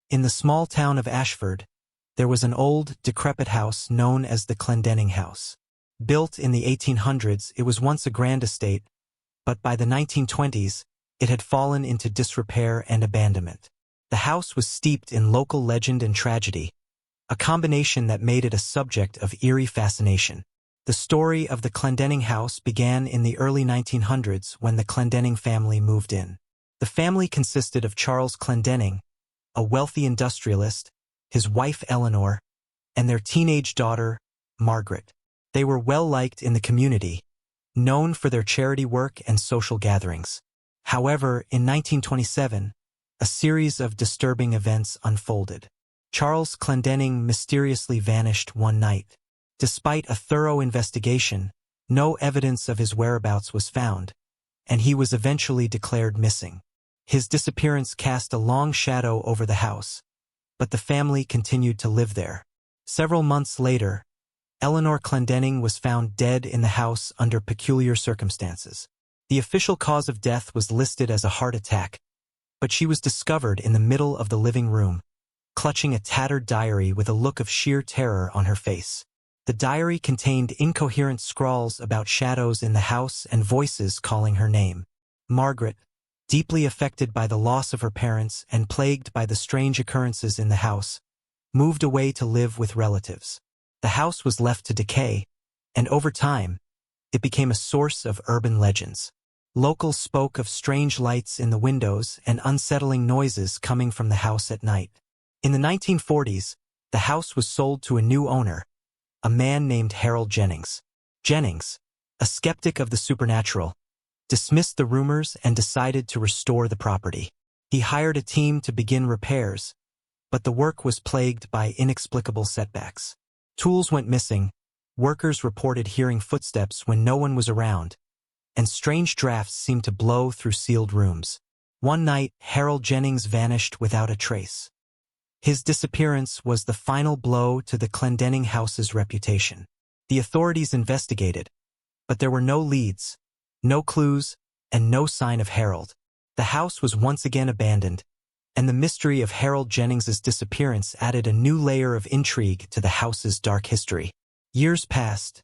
In the small town of Ashford, there was an old, decrepit house known as the Clendenning House. Built in the 1800s, it was once a grand estate, but by the 1920s, it had fallen into disrepair and abandonment. The house was steeped in local legend and tragedy, a combination that made it a subject of eerie fascination. The story of the Clendenning House began in the early 1900s when the Clendenning family moved in. The family consisted of Charles Clendenning, a wealthy industrialist, his wife Eleanor, and their teenage daughter, Margaret. They were well-liked in the community, known for their charity work and social gatherings. However, in 1927, a series of disturbing events unfolded. Charles Clendenning mysteriously vanished one night. Despite a thorough investigation, no evidence of his whereabouts was found, and he was eventually declared missing. His disappearance cast a long shadow over the house, but the family continued to live there. Several months later, Eleanor Clendenning was found dead in the house under peculiar circumstances. The official cause of death was listed as a heart attack, but she was discovered in the middle of the living room, clutching a tattered diary with a look of sheer terror on her face. The diary contained incoherent scrawls about shadows in the house and voices calling her name. Margaret, deeply affected by the loss of her parents and plagued by the strange occurrences in the house, moved away to live with relatives. The house was left to decay, and over time, it became a source of urban legends. Locals spoke of strange lights in the windows and unsettling noises coming from the house at night. In the 1940s, the house was sold to a new owner, a man named Harold Jennings. Jennings, a skeptic of the supernatural, dismissed the rumors and decided to restore the property. He hired a team to begin repairs, but the work was plagued by inexplicable setbacks. Tools went missing, workers reported hearing footsteps when no one was around, and strange drafts seemed to blow through sealed rooms. One night, Harold Jennings vanished without a trace. His disappearance was the final blow to the Clendenning House's reputation. The authorities investigated, but there were no leads, no clues, and no sign of Harold. The house was once again abandoned, and the mystery of Harold Jennings's disappearance added a new layer of intrigue to the house's dark history. Years passed,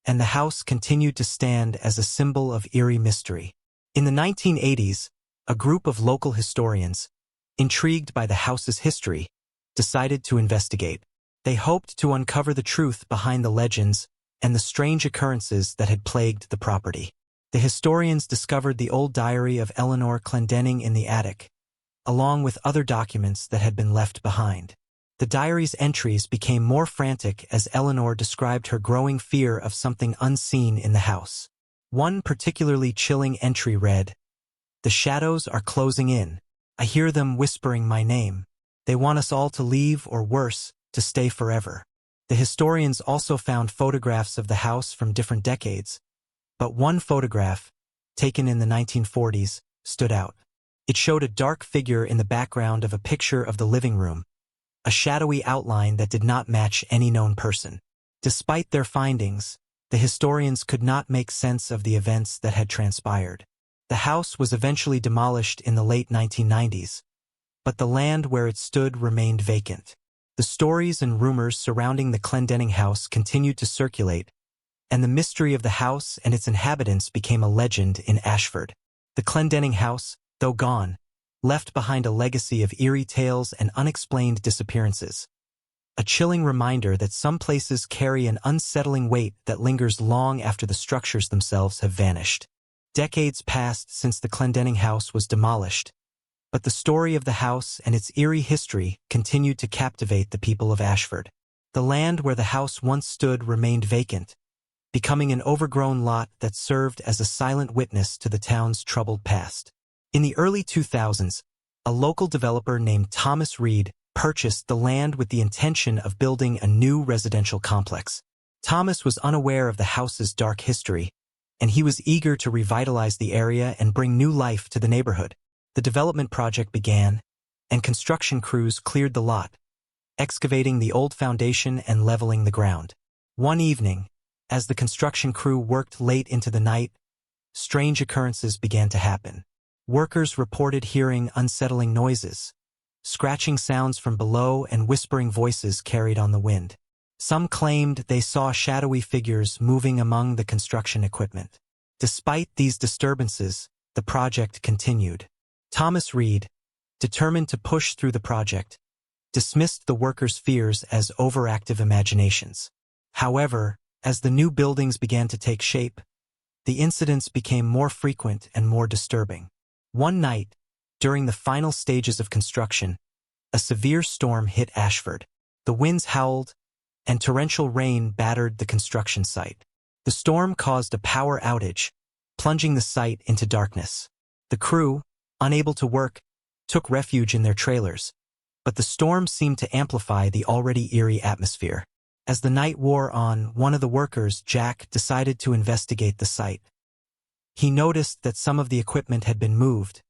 and the house continued to stand as a symbol of eerie mystery. In the 1980s, a group of local historians, intrigued by the house's history, decided to investigate. They hoped to uncover the truth behind the legends and the strange occurrences that had plagued the property. The historians discovered the old diary of Eleanor Clendenning in the attic, along with other documents that had been left behind. The diary's entries became more frantic as Eleanor described her growing fear of something unseen in the house. One particularly chilling entry read, "The shadows are closing in. I hear them whispering my name. They want us all to leave or worse, to stay forever." The historians also found photographs of the house from different decades, but one photograph, taken in the 1940s, stood out. It showed a dark figure in the background of a picture of the living room, a shadowy outline that did not match any known person. Despite their findings, the historians could not make sense of the events that had transpired. The house was eventually demolished in the late 1990s, but the land where it stood remained vacant. The stories and rumors surrounding the Clendenning House continued to circulate, and the mystery of the house and its inhabitants became a legend in Ashford. The Clendenning House, though gone, left behind a legacy of eerie tales and unexplained disappearances. A chilling reminder that some places carry an unsettling weight that lingers long after the structures themselves have vanished. Decades passed since the Clendenning House was demolished, but the story of the house and its eerie history continued to captivate the people of Ashford. The land where the house once stood remained vacant, becoming an overgrown lot that served as a silent witness to the town's troubled past. In the early 2000s, a local developer named Thomas Reed purchased the land with the intention of building a new residential complex. Thomas was unaware of the house's dark history, and he was eager to revitalize the area and bring new life to the neighborhood. The development project began, and construction crews cleared the lot, excavating the old foundation and leveling the ground. One evening, as the construction crew worked late into the night, strange occurrences began to happen. Workers reported hearing unsettling noises, scratching sounds from below and whispering voices carried on the wind. Some claimed they saw shadowy figures moving among the construction equipment. Despite these disturbances, the project continued. Thomas Reed, determined to push through the project, dismissed the workers' fears as overactive imaginations. However, as the new buildings began to take shape, the incidents became more frequent and more disturbing. One night, during the final stages of construction, a severe storm hit Ashford. The winds howled, and torrential rain battered the construction site. The storm caused a power outage, plunging the site into darkness. The crew, unable to work, took refuge in their trailers, but the storm seemed to amplify the already eerie atmosphere. As the night wore on, one of the workers, Jack, decided to investigate the site. He noticed that some of the equipment had been moved,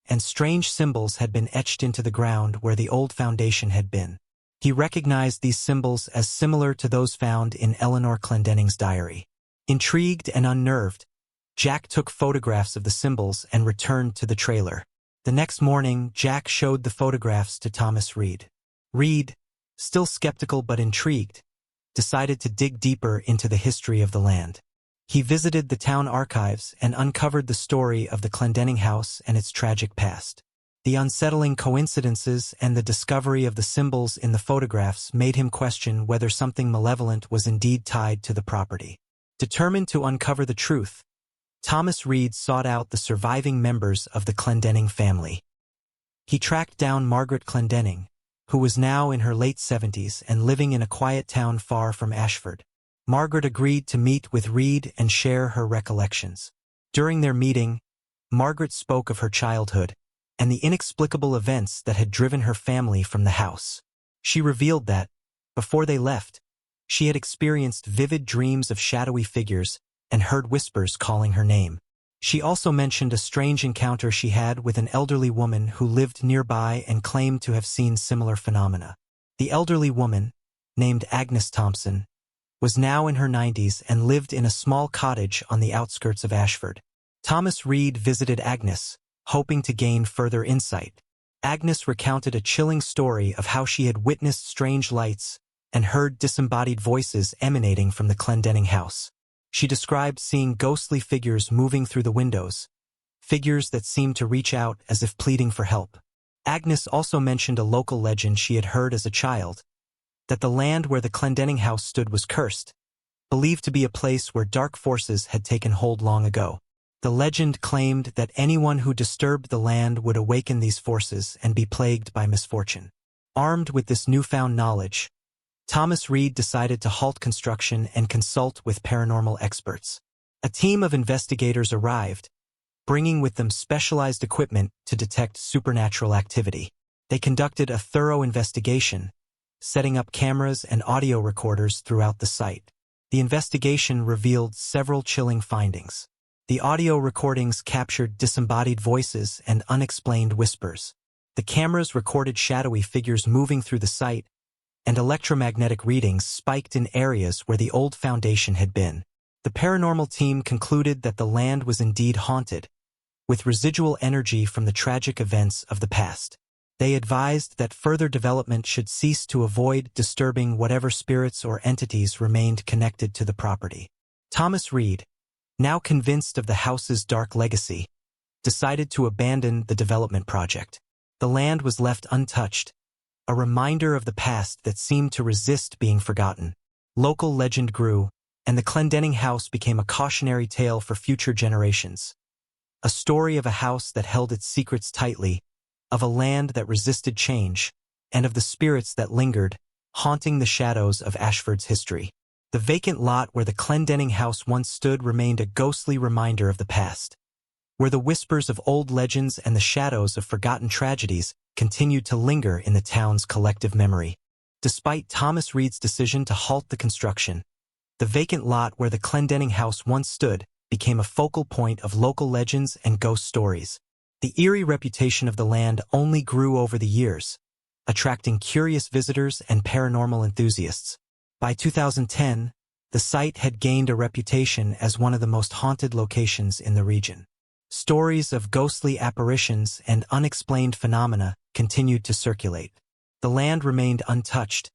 and strange symbols had been etched into the ground where the old foundation had been. He recognized these symbols as similar to those found in Eleanor Clendenning's diary. Intrigued and unnerved, Jack took photographs of the symbols and returned to the trailer. The next morning, Jack showed the photographs to Thomas Reed. Reed, still skeptical but intrigued, decided to dig deeper into the history of the land. He visited the town archives and uncovered the story of the Clendenning House and its tragic past. The unsettling coincidences and the discovery of the symbols in the photographs made him question whether something malevolent was indeed tied to the property. Determined to uncover the truth, Thomas Reed sought out the surviving members of the Clendenning family. He tracked down Margaret Clendenning, who was now in her late 70s and living in a quiet town far from Ashford. Margaret agreed to meet with Reed and share her recollections. During their meeting, Margaret spoke of her childhood and the inexplicable events that had driven her family from the house. She revealed that, before they left, she had experienced vivid dreams of shadowy figures and heard whispers calling her name. She also mentioned a strange encounter she had with an elderly woman who lived nearby and claimed to have seen similar phenomena. The elderly woman, named Agnes Thompson, was now in her 90s and lived in a small cottage on the outskirts of Ashford. Thomas Reed visited Agnes, hoping to gain further insight. Agnes recounted a chilling story of how she had witnessed strange lights and heard disembodied voices emanating from the Clendenning house. She described seeing ghostly figures moving through the windows, figures that seemed to reach out as if pleading for help. Agnes also mentioned a local legend she had heard as a child, that the land where the Clendenning house stood was cursed, believed to be a place where dark forces had taken hold long ago. The legend claimed that anyone who disturbed the land would awaken these forces and be plagued by misfortune. Armed with this newfound knowledge, Thomas Reed decided to halt construction and consult with paranormal experts. A team of investigators arrived, bringing with them specialized equipment to detect supernatural activity. They conducted a thorough investigation, setting up cameras and audio recorders throughout the site. The investigation revealed several chilling findings. The audio recordings captured disembodied voices and unexplained whispers. The cameras recorded shadowy figures moving through the site, and electromagnetic readings spiked in areas where the old foundation had been. The paranormal team concluded that the land was indeed haunted, with residual energy from the tragic events of the past. They advised that further development should cease to avoid disturbing whatever spirits or entities remained connected to the property. Thomas Reed, now convinced of the house's dark legacy, decided to abandon the development project. The land was left untouched, a reminder of the past that seemed to resist being forgotten. Local legend grew, and the Clendenning house became a cautionary tale for future generations. A story of a house that held its secrets tightly, of a land that resisted change, and of the spirits that lingered, haunting the shadows of Ashford's history. The vacant lot where the Clendenning house once stood remained a ghostly reminder of the past, where the whispers of old legends and the shadows of forgotten tragedies continued to linger in the town's collective memory. Despite Thomas Reed's decision to halt the construction, the vacant lot where the Clendenning house once stood became a focal point of local legends and ghost stories. The eerie reputation of the land only grew over the years, attracting curious visitors and paranormal enthusiasts. By 2010, the site had gained a reputation as one of the most haunted locations in the region. Stories of ghostly apparitions and unexplained phenomena continued to circulate. The land remained untouched,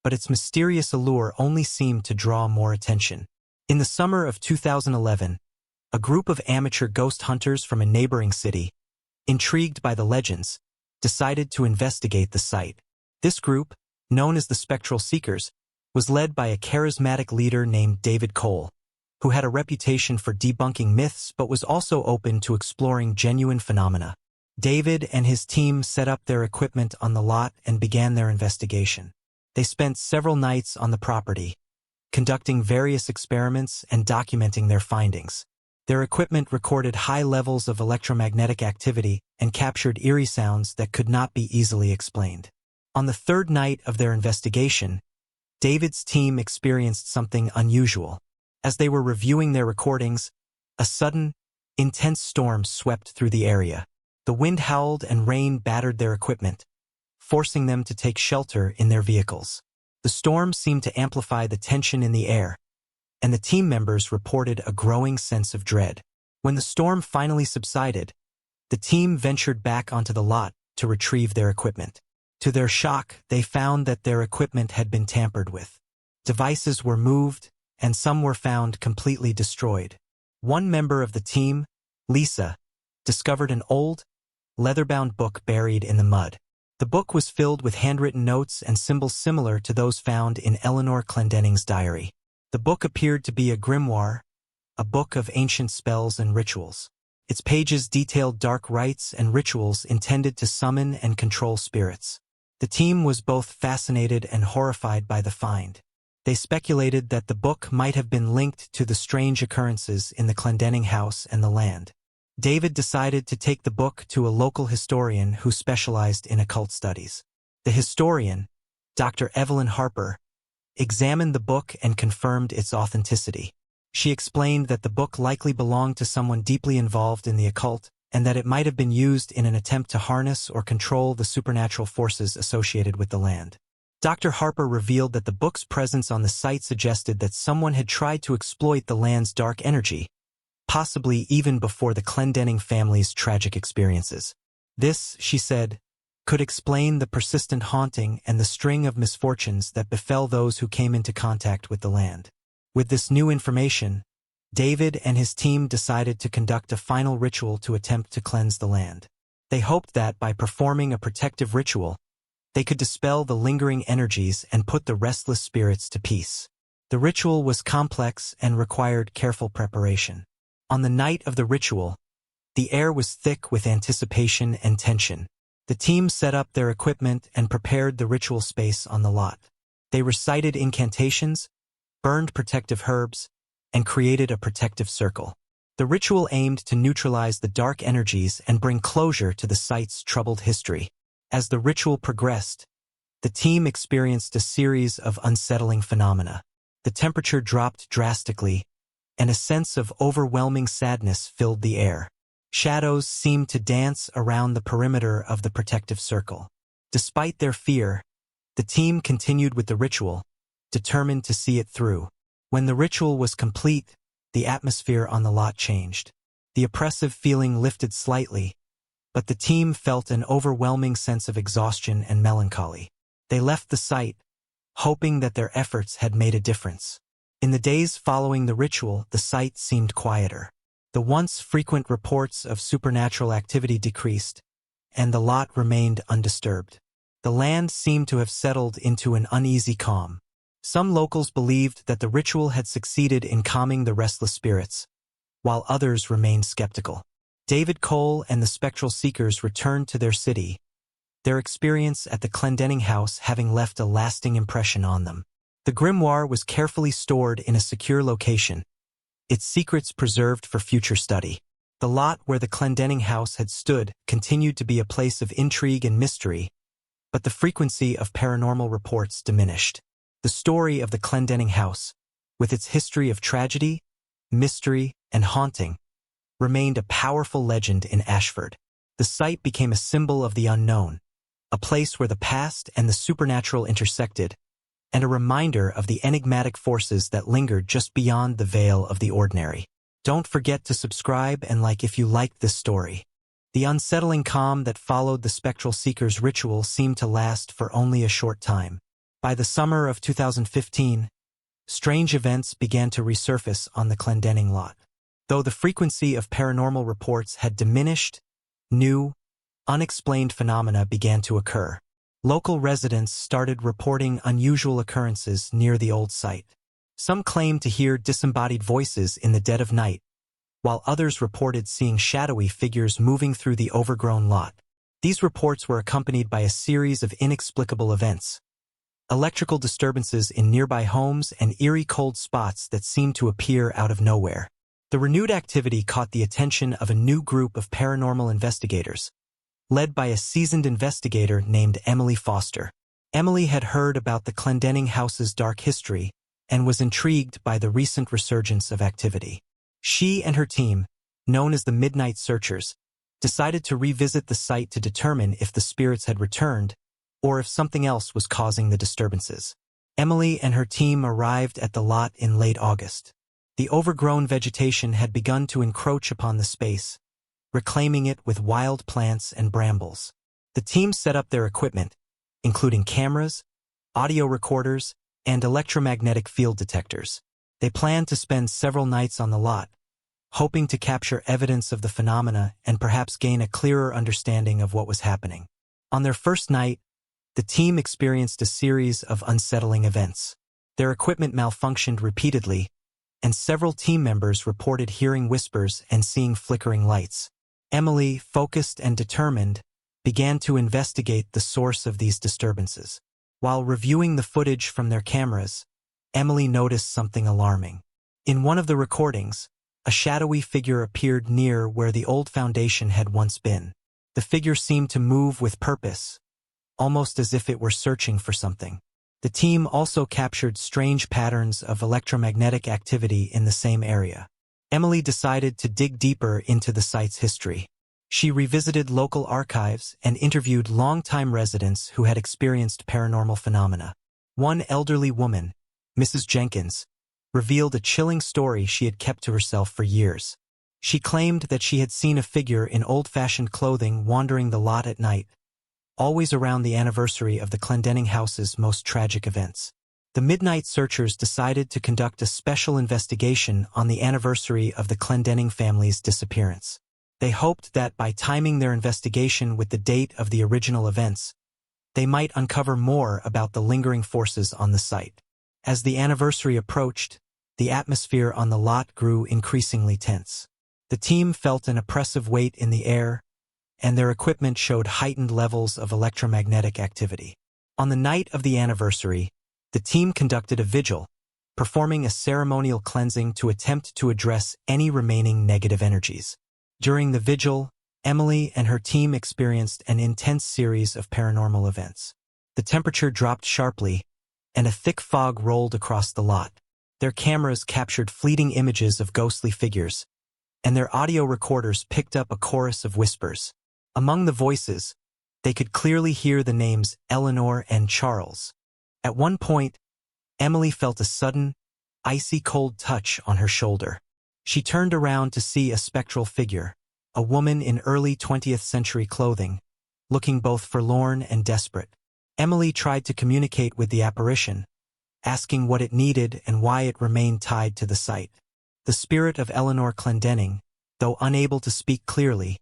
but its mysterious allure only seemed to draw more attention. In the summer of 2011, a group of amateur ghost hunters from a neighboring city, intrigued by the legends, decided to investigate the site. This group, known as the Spectral Seekers, was led by a charismatic leader named David Cole, who had a reputation for debunking myths but was also open to exploring genuine phenomena. David and his team set up their equipment on the lot and began their investigation. They spent several nights on the property, conducting various experiments and documenting their findings. Their equipment recorded high levels of electromagnetic activity and captured eerie sounds that could not be easily explained. On the third night of their investigation, David's team experienced something unusual. As they were reviewing their recordings, a sudden, intense storm swept through the area. The wind howled and rain battered their equipment, forcing them to take shelter in their vehicles. The storm seemed to amplify the tension in the air, and the team members reported a growing sense of dread. When the storm finally subsided, the team ventured back onto the lot to retrieve their equipment. To their shock, they found that their equipment had been tampered with. Devices were moved, and some were found completely destroyed. One member of the team, Lisa, discovered an old, leather-bound book buried in the mud. The book was filled with handwritten notes and symbols similar to those found in Eleanor Clendenning's diary. The book appeared to be a grimoire, a book of ancient spells and rituals. Its pages detailed dark rites and rituals intended to summon and control spirits. The team was both fascinated and horrified by the find. They speculated that the book might have been linked to the strange occurrences in the Clendenning House and the land. David decided to take the book to a local historian who specialized in occult studies. The historian, Dr. Evelyn Harper, examined the book and confirmed its authenticity. She explained that the book likely belonged to someone deeply involved in the occult, and that it might have been used in an attempt to harness or control the supernatural forces associated with the land. Dr. Harper revealed that the book's presence on the site suggested that someone had tried to exploit the land's dark energy, possibly even before the Clendenning family's tragic experiences. This, she said, could explain the persistent haunting and the string of misfortunes that befell those who came into contact with the land. With this new information, David and his team decided to conduct a final ritual to attempt to cleanse the land. They hoped that by performing a protective ritual, they could dispel the lingering energies and put the restless spirits to peace. The ritual was complex and required careful preparation. On the night of the ritual, the air was thick with anticipation and tension. The team set up their equipment and prepared the ritual space on the lot. They recited incantations, burned protective herbs, and created a protective circle. The ritual aimed to neutralize the dark energies and bring closure to the site's troubled history. As the ritual progressed, the team experienced a series of unsettling phenomena. The temperature dropped drastically, and a sense of overwhelming sadness filled the air. Shadows seemed to dance around the perimeter of the protective circle. Despite their fear, the team continued with the ritual, determined to see it through. When the ritual was complete, the atmosphere on the lot changed. The oppressive feeling lifted slightly, but the team felt an overwhelming sense of exhaustion and melancholy. They left the site, hoping that their efforts had made a difference. In the days following the ritual, the site seemed quieter. The once frequent reports of supernatural activity decreased, and the lot remained undisturbed. The land seemed to have settled into an uneasy calm. Some locals believed that the ritual had succeeded in calming the restless spirits, while others remained skeptical. David Cole and the Spectral Seekers returned to their city, their experience at the Clendenning House having left a lasting impression on them. The grimoire was carefully stored in a secure location, its secrets preserved for future study. The lot where the Clendenning House had stood continued to be a place of intrigue and mystery, but the frequency of paranormal reports diminished. The story of the Clendenning House, with its history of tragedy, mystery, and haunting, remained a powerful legend in Ashford. The site became a symbol of the unknown, a place where the past and the supernatural intersected, and a reminder of the enigmatic forces that lingered just beyond the veil of the ordinary. Don't forget to subscribe and like if you liked this story. The unsettling calm that followed the spectral seeker's ritual seemed to last for only a short time. By the summer of 2015, strange events began to resurface on the Clendenning lot. Though the frequency of paranormal reports had diminished, new, unexplained phenomena began to occur. Local residents started reporting unusual occurrences near the old site. Some claimed to hear disembodied voices in the dead of night, while others reported seeing shadowy figures moving through the overgrown lot. These reports were accompanied by a series of inexplicable events: electrical disturbances in nearby homes and eerie cold spots that seemed to appear out of nowhere. The renewed activity caught the attention of a new group of paranormal investigators, led by a seasoned investigator named Emily Foster. Emily had heard about the Clendenning House's dark history and was intrigued by the recent resurgence of activity. She and her team, known as the Midnight Searchers, decided to revisit the site to determine if the spirits had returned or if something else was causing the disturbances. Emily and her team arrived at the lot in late August. The overgrown vegetation had begun to encroach upon the space, reclaiming it with wild plants and brambles. The team set up their equipment, including cameras, audio recorders, and electromagnetic field detectors. They planned to spend several nights on the lot, hoping to capture evidence of the phenomena and perhaps gain a clearer understanding of what was happening. On their first night, the team experienced a series of unsettling events. Their equipment malfunctioned repeatedly, and several team members reported hearing whispers and seeing flickering lights. Emily, focused and determined, began to investigate the source of these disturbances. While reviewing the footage from their cameras, Emily noticed something alarming. In one of the recordings, a shadowy figure appeared near where the old foundation had once been. The figure seemed to move with purpose, almost as if it were searching for something. The team also captured strange patterns of electromagnetic activity in the same area. Emily decided to dig deeper into the site's history. She revisited local archives and interviewed longtime residents who had experienced paranormal phenomena. One elderly woman, Mrs. Jenkins, revealed a chilling story she had kept to herself for years. She claimed that she had seen a figure in old-fashioned clothing wandering the lot at night, always around the anniversary of the Clendenning House's most tragic events. The Midnight Searchers decided to conduct a special investigation on the anniversary of the Clendenning family's disappearance. They hoped that by timing their investigation with the date of the original events, they might uncover more about the lingering forces on the site. As the anniversary approached, the atmosphere on the lot grew increasingly tense. The team felt an oppressive weight in the air, and their equipment showed heightened levels of electromagnetic activity. On the night of the anniversary, the team conducted a vigil, performing a ceremonial cleansing to attempt to address any remaining negative energies. During the vigil, Emily and her team experienced an intense series of paranormal events. The temperature dropped sharply, and a thick fog rolled across the lot. Their cameras captured fleeting images of ghostly figures, and their audio recorders picked up a chorus of whispers. Among the voices, they could clearly hear the names Eleanor and Charles. At one point, Emily felt a sudden, icy cold touch on her shoulder. She turned around to see a spectral figure, a woman in early 20th century clothing, looking both forlorn and desperate. Emily tried to communicate with the apparition, asking what it needed and why it remained tied to the site. The spirit of Eleanor Clendenning, though unable to speak clearly,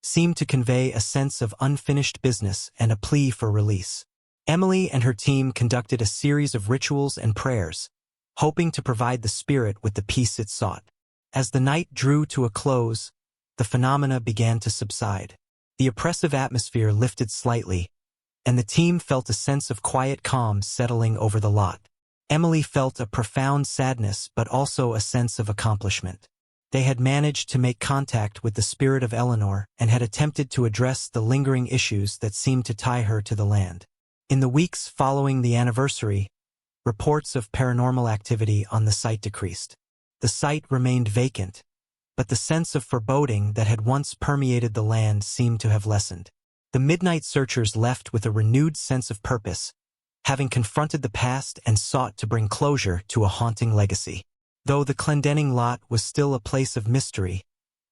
seemed to convey a sense of unfinished business and a plea for release. Emily and her team conducted a series of rituals and prayers, hoping to provide the spirit with the peace it sought. As the night drew to a close, the phenomena began to subside. The oppressive atmosphere lifted slightly, and the team felt a sense of quiet calm settling over the lot. Emily felt a profound sadness but also a sense of accomplishment. They had managed to make contact with the spirit of Eleanor and had attempted to address the lingering issues that seemed to tie her to the land. In the weeks following the anniversary, reports of paranormal activity on the site decreased. The site remained vacant, but the sense of foreboding that had once permeated the land seemed to have lessened. The Midnight Searchers left with a renewed sense of purpose, having confronted the past and sought to bring closure to a haunting legacy. Though the Clendenning lot was still a place of mystery,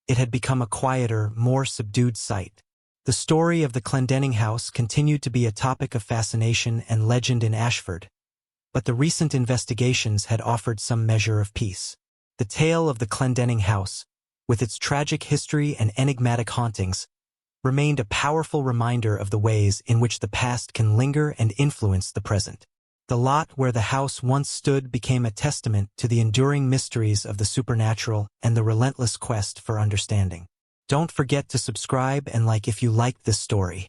it had become a quieter, more subdued site. The story of the Clendenning House continued to be a topic of fascination and legend in Ashford, but the recent investigations had offered some measure of peace. The tale of the Clendenning House, with its tragic history and enigmatic hauntings, remained a powerful reminder of the ways in which the past can linger and influence the present. The lot where the house once stood became a testament to the enduring mysteries of the supernatural and the relentless quest for understanding. Don't forget to subscribe and like if you liked this story.